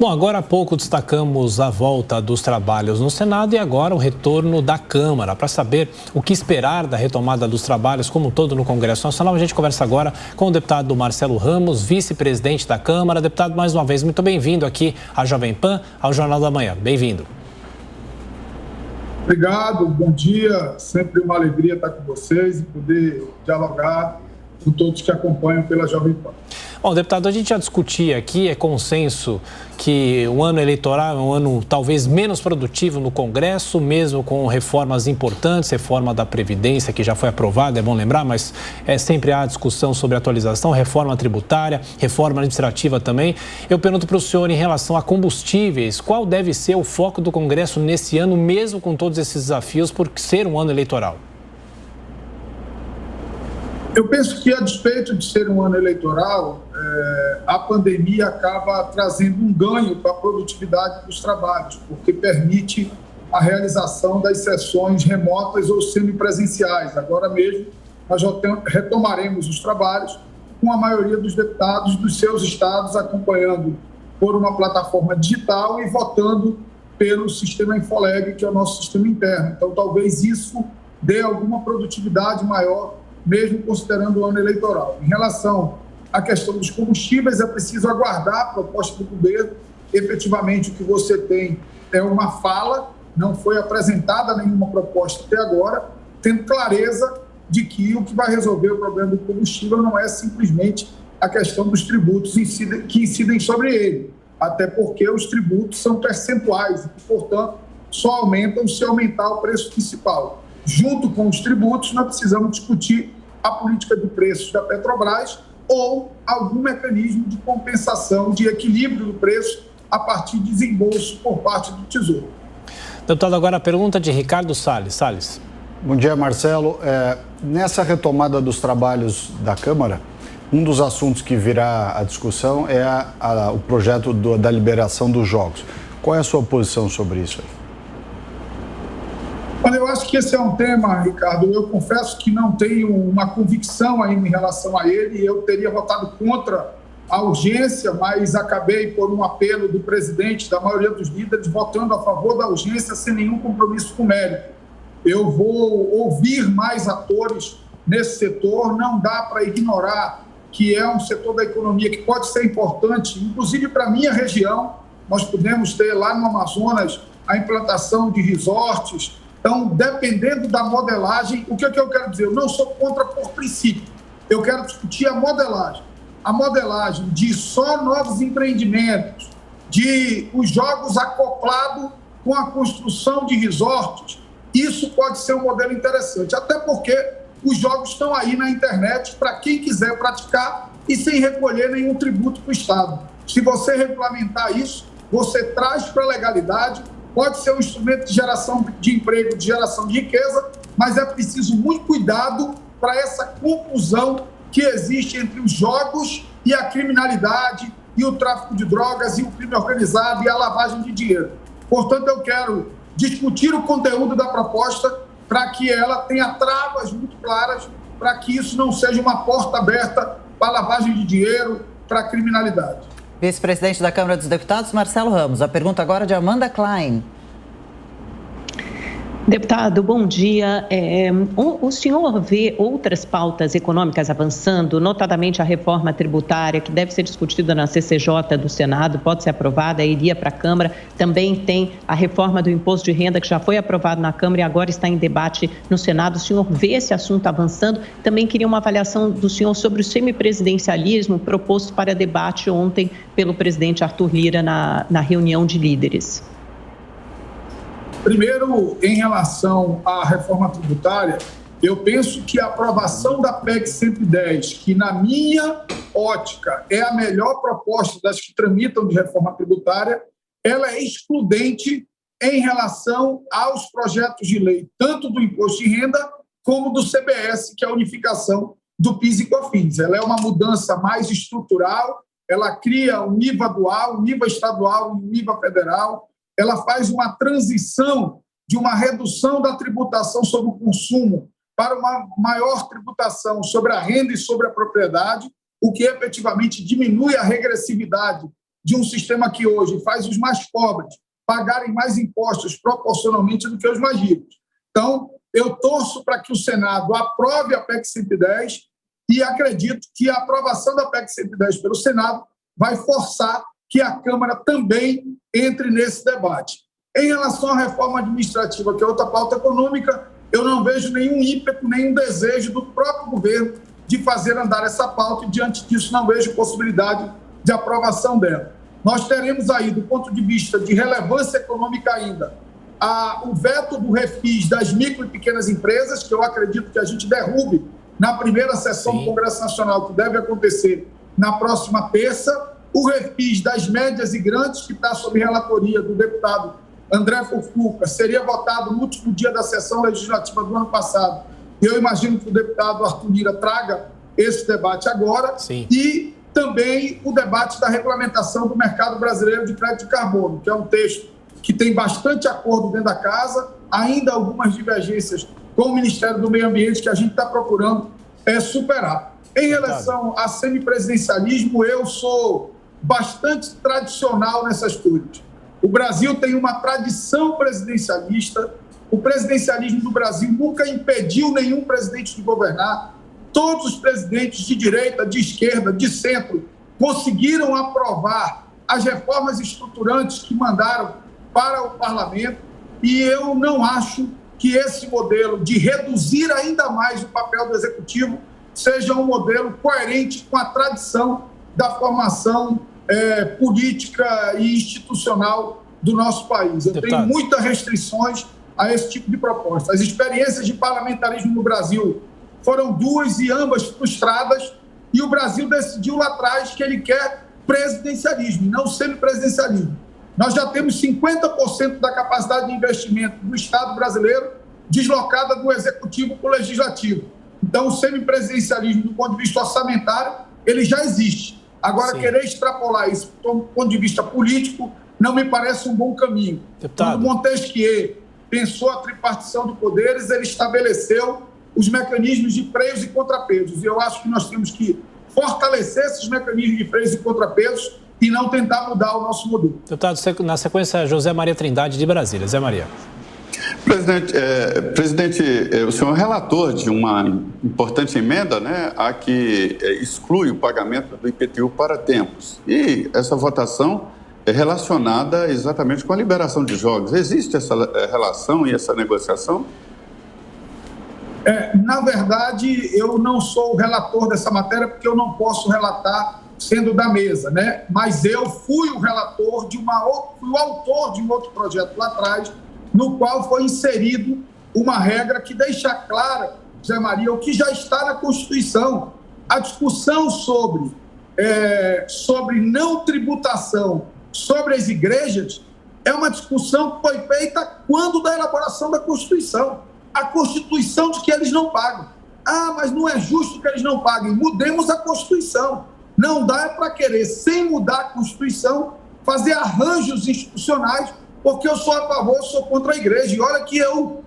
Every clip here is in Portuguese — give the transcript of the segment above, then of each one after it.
Bom, agora há pouco destacamos a volta dos trabalhos no Senado e agora o retorno da Câmara. Para saber o que esperar da retomada dos trabalhos como um todo no Congresso Nacional, a gente conversa agora com o deputado Marcelo Ramos, vice-presidente da Câmara. Deputado, mais uma vez, muito bem-vindo aqui à Jovem Pan, ao Jornal da Manhã. Bem-vindo. Obrigado, bom dia. Sempre uma alegria estar com vocês e poder dialogar com todos que acompanham pela Jovem Pan. Bom, deputado, a gente já discutia aqui, é consenso que o ano eleitoral é um ano talvez menos produtivo no Congresso, mesmo com reformas importantes, reforma da Previdência, que já foi aprovada, é bom lembrar, mas sempre há discussão sobre atualização, reforma tributária, reforma administrativa também. Eu pergunto para o senhor em relação a combustíveis, qual deve ser o foco do Congresso nesse ano, mesmo com todos esses desafios, por ser um ano eleitoral? Eu penso que, a despeito de ser um ano eleitoral, a pandemia acaba trazendo um ganho para a produtividade dos trabalhos, porque permite a realização das sessões remotas ou semipresenciais. Agora mesmo, nós já retomaremos os trabalhos com a maioria dos deputados dos seus estados acompanhando por uma plataforma digital e votando pelo sistema Infoleg, que é o nosso sistema interno. Então, talvez isso dê alguma produtividade maior, mesmo considerando o ano eleitoral. Em relação à questão dos combustíveis, é preciso aguardar a proposta do governo. Efetivamente, o que você tem é uma fala, não foi apresentada nenhuma proposta até agora, tendo clareza de que o que vai resolver o problema do combustível não é simplesmente a questão dos tributos que incidem sobre ele, até porque os tributos são percentuais e, portanto, só aumentam se aumentar o preço principal. Junto com os tributos, nós precisamos discutir a política de preços da Petrobras ou algum mecanismo de compensação, de equilíbrio do preço a partir de desembolso por parte do Tesouro. Deputado, agora a pergunta de Ricardo Salles. Salles. Bom dia, Marcelo. Nessa retomada dos trabalhos da Câmara, um dos assuntos que virá à discussão é o projeto da liberação dos jogos. Qual é a sua posição sobre isso aí? Olha, eu acho que esse é um tema, Ricardo, eu confesso que não tenho uma convicção ainda em relação a ele. Eu teria votado contra a urgência, mas acabei, por um apelo do presidente, da maioria dos líderes, votando a favor da urgência sem nenhum compromisso com o mérito. Eu vou ouvir mais atores nesse setor, não dá para ignorar que é um setor da economia que pode ser importante, inclusive para a minha região. Nós podemos ter lá no Amazonas a implantação de resorts. Então, dependendo da modelagem, o que é que eu quero dizer? Eu não sou contra por princípio. Eu quero discutir a modelagem. A modelagem de só novos empreendimentos, de os jogos acoplados com a construção de resorts, isso pode ser um modelo interessante. Até porque os jogos estão aí na internet para quem quiser praticar e sem recolher nenhum tributo para o Estado. Se você regulamentar isso, você traz para a legalidade. Pode ser um instrumento de geração de emprego, de geração de riqueza, mas é preciso muito cuidado para essa confusão que existe entre os jogos e a criminalidade, e o tráfico de drogas, e o crime organizado, e a lavagem de dinheiro. Portanto, eu quero discutir o conteúdo da proposta para que ela tenha travas muito claras, para que isso não seja uma porta aberta para a lavagem de dinheiro, para a criminalidade. Vice-presidente da Câmara dos Deputados, Marcelo Ramos. A pergunta agora é de Amanda Klein. Deputado, bom dia. O senhor vê outras pautas econômicas avançando, notadamente a reforma tributária, que deve ser discutida na CCJ do Senado, pode ser aprovada, iria para a Câmara. Também tem a reforma do imposto de renda, que já foi aprovado na Câmara e agora está em debate no Senado. O senhor vê esse assunto avançando? Também queria uma avaliação do senhor sobre o semipresidencialismo proposto para debate ontem pelo presidente Arthur Lira na reunião de líderes. Primeiro, em relação à reforma tributária, eu penso que a aprovação da PEC 110, que na minha ótica é a melhor proposta das que tramitam de reforma tributária, ela é excludente em relação aos projetos de lei, tanto do imposto de renda como do CBS, que é a unificação do PIS e COFINS. Ela é uma mudança mais estrutural, ela cria um IVA dual, um IVA estadual, um IVA federal. Ela faz uma transição de uma redução da tributação sobre o consumo para uma maior tributação sobre a renda e sobre a propriedade, o que efetivamente diminui a regressividade de um sistema que hoje faz os mais pobres pagarem mais impostos proporcionalmente do que os mais ricos. Então, eu torço para que o Senado aprove a PEC 110 e acredito que a aprovação da PEC 110 pelo Senado vai forçar que a Câmara também entre nesse debate. Em relação à reforma administrativa, que é outra pauta econômica, eu não vejo nenhum ímpeto, nenhum desejo do próprio governo de fazer andar essa pauta e, diante disso, não vejo possibilidade de aprovação dela. Nós teremos aí, do ponto de vista de relevância econômica ainda, o veto do refis das micro e pequenas empresas, que eu acredito que a gente derrube na primeira sessão do Congresso Nacional, que deve acontecer na próxima terça, o refis das médias e grandes, que está sob relatoria do deputado André Fufuca, seria votado no último dia da sessão legislativa do ano passado. Eu imagino que o deputado Arthur Lira traga esse debate agora. Sim. E também o debate da regulamentação do mercado brasileiro de crédito de carbono, que é um texto que tem bastante acordo dentro da casa, ainda algumas divergências com o Ministério do Meio Ambiente que a gente está procurando superar. Em relação a semipresidencialismo, eu sou bastante tradicional nessas coisas. O Brasil tem uma tradição presidencialista, o presidencialismo do Brasil nunca impediu nenhum presidente de governar. Todos os presidentes de direita, de esquerda, de centro conseguiram aprovar as reformas estruturantes que mandaram para o parlamento, e eu não acho que esse modelo de reduzir ainda mais o papel do executivo seja um modelo coerente com a tradição da formação política e institucional do nosso país. Eu tenho muitas restrições a esse tipo de proposta. As experiências de parlamentarismo no Brasil foram duas e ambas frustradas, e o Brasil decidiu lá atrás que ele quer presidencialismo, não semipresidencialismo. Nós já temos 50% da capacidade de investimento do Estado brasileiro deslocada do Executivo para o Legislativo. Então, o semipresidencialismo, do ponto de vista orçamentário, ele já existe. Agora, querer extrapolar isso do ponto de vista político não me parece um bom caminho. Quando Montesquieu pensou a tripartição de poderes, ele estabeleceu os mecanismos de freios e contrapesos. E eu acho que nós temos que fortalecer esses mecanismos de freios e contrapesos e não tentar mudar o nosso modelo. Deputado, na sequência, José Maria Trindade, de Brasília. Zé Maria. Presidente, o senhor é relator de uma importante emenda, né, a que exclui o pagamento do IPTU para tempos. E essa votação é relacionada exatamente com a liberação de jogos. Existe essa relação e essa negociação? Na verdade, eu não sou o relator dessa matéria porque eu não posso relatar sendo da mesa, né? Mas eu fui o relator fui o autor de um outro projeto lá atrás, no qual foi inserido uma regra que deixa clara, Zé Maria, o que já está na Constituição. A discussão sobre não tributação sobre as igrejas é uma discussão que foi feita quando da elaboração da Constituição. A Constituição diz que eles não pagam. Mas não é justo que eles não paguem. Mudemos a Constituição. Não dá para querer, sem mudar a Constituição, fazer arranjos institucionais, porque eu sou a favor, sou contra a igreja. E olha que eu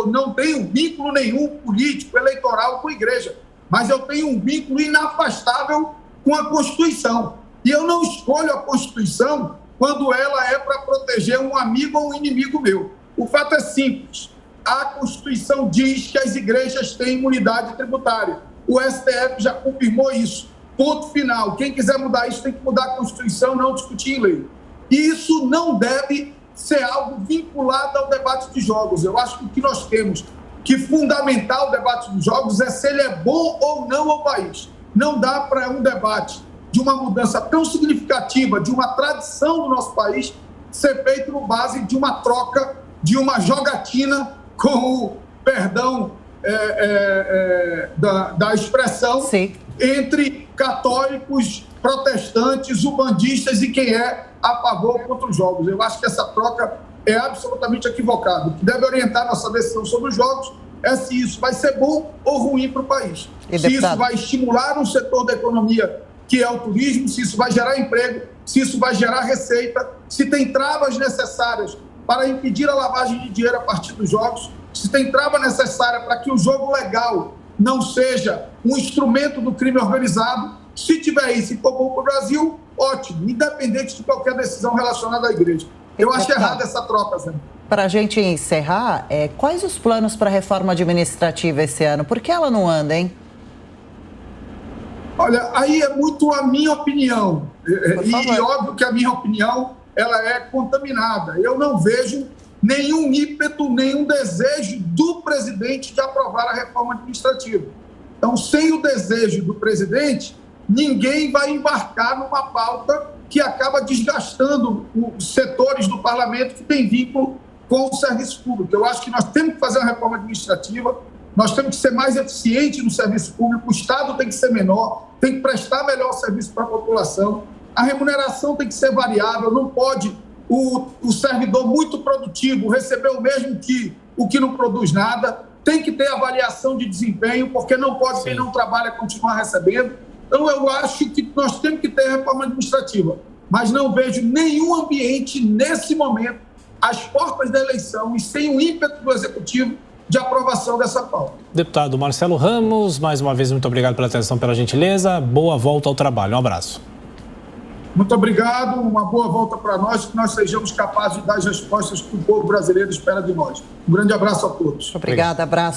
não tenho vínculo nenhum político, eleitoral com a igreja, mas eu tenho um vínculo inafastável com a Constituição. E eu não escolho a Constituição quando ela é para proteger um amigo ou um inimigo meu. O fato é simples. A Constituição diz que as igrejas têm imunidade tributária. O STF já confirmou isso. Ponto final. Quem quiser mudar isso tem que mudar a Constituição, não discutir em lei. E isso não deve ser algo vinculado ao debate de jogos. Eu acho que o que nós temos que fundamentar o debate dos jogos é se ele é bom ou não ao país. Não dá para um debate de uma mudança tão significativa, de uma tradição do nosso país, ser feito no base de uma troca, de uma jogatina, com o perdão da expressão, Sim. entre católicos, protestantes, ubandistas e quem é a favor contra os jogos. Eu acho que essa troca é absolutamente equivocada. O que deve orientar nossa decisão sobre os jogos é se isso vai ser bom ou ruim para o país. Se isso vai estimular um setor da economia que é o turismo, se isso vai gerar emprego, se isso vai gerar receita, se tem travas necessárias para impedir a lavagem de dinheiro a partir dos jogos, se tem trava necessária para que o jogo legal não seja um instrumento do crime organizado, Se tiver isso e for bom para o Brasil, ótimo, independente de qualquer decisão relacionada à igreja. Eu acho errada essa troca, Zé. Para a gente encerrar, quais os planos para a reforma administrativa esse ano? Por que ela não anda, hein? Olha, aí é muito a minha opinião. E óbvio que a minha opinião ela é contaminada. Eu não vejo nenhum ímpeto, nenhum desejo do presidente de aprovar a reforma administrativa. Então, sem o desejo do presidente, ninguém vai embarcar numa pauta que acaba desgastando os setores do parlamento que têm vínculo com o serviço público. Eu acho que nós temos que fazer uma reforma administrativa, nós temos que ser mais eficientes no serviço público, o Estado tem que ser menor, tem que prestar melhor serviço para a população, a remuneração tem que ser variável, não pode o servidor muito produtivo receber o mesmo que o que não produz nada, tem que ter avaliação de desempenho, porque não pode quem não trabalha continuar recebendo. Então, eu acho que nós temos que ter reforma administrativa, mas não vejo nenhum ambiente nesse momento, às portas da eleição e sem o ímpeto do Executivo, de aprovação dessa pauta. Deputado Marcelo Ramos, mais uma vez, muito obrigado pela atenção, pela gentileza. Boa volta ao trabalho. Um abraço. Muito obrigado, uma boa volta para nós, que nós sejamos capazes de dar as respostas que o povo brasileiro espera de nós. Um grande abraço a todos. Obrigada, abraço.